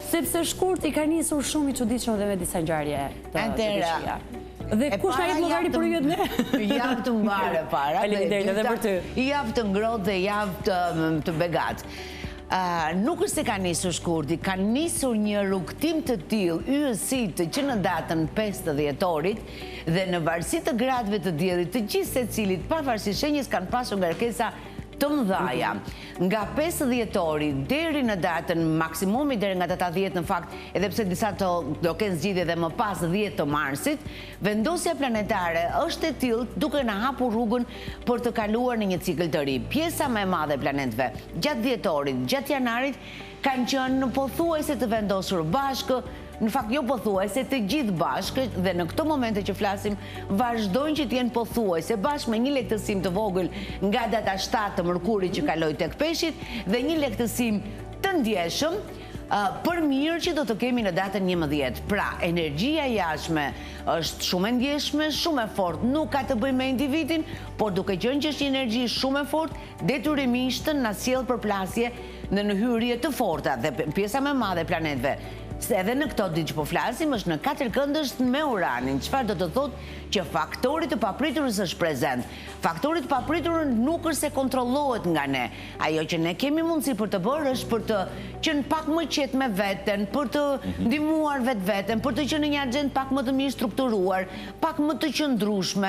Sepse shkurti ka nisur shumë i çuditshëm dhe me disa ngjarje të këqija. Dhe kush na jep llogari për ju ne? Javë të mbarë para. Faleminderit edhe për ty. Javë të ngrohtë dhe javë të begat. Nuk është se ka nisur shkurti, ka nisur një rrugtim të tillë yësit që në datën 5 të dhjetorit dhe në varësi të gradëve të diellit të gjithë secilit pavarësisht shenjës kanë pasur ngarkesa të mëdhaja. Nga 5 dhjetori deri në datën maksimumi deri nga data 10 në fakt, edhe pse disa do kenë zgjidhje dhe më pas 10 të marsit, vendosja planetare është e tillë duke na hapur rrugën për të kaluar në një cikël të ri. Pjesa më e madhe e planetëve gjatë dhjetorit, gjatë janarit kanë qenë pothuajse të vendosur bashkë. Në fakt jo pothuajse të gjithë bashkë dhe në këto momente që flasim vazhdojnë që t'jenë pothuajse bashkë me një lehtësim të vogël nga data 7 të mërkurit që kaloi tek peshqit dhe një lehtësim të ndjeshëm për mirë që do të kemi në datën 11. Pra, energjia jashtme është shumë e ndjeshme, shumë e fortë, nuk ka të bëjë me individin, por duke qenë që është një energji shumë e fortë, detyrimisht na sjell përplasje në hyrje të forta dhe pjesa më e madhe e planetëve. Se edhe në këto ditë që po flasim është në 4 këndësht me Uranin, çfarë do të thotë që faktori të papriturës është prezent. Faktori të papritur nuk është se kontrollohet nga ne. Ajo që ne kemi mundësi për të bërë është për të qenë pak më qetë me veten, për të ndihmuar vetveten, për të qenë në një agjendë pak më të mirë strukturuar, pak më të qëndrueshme,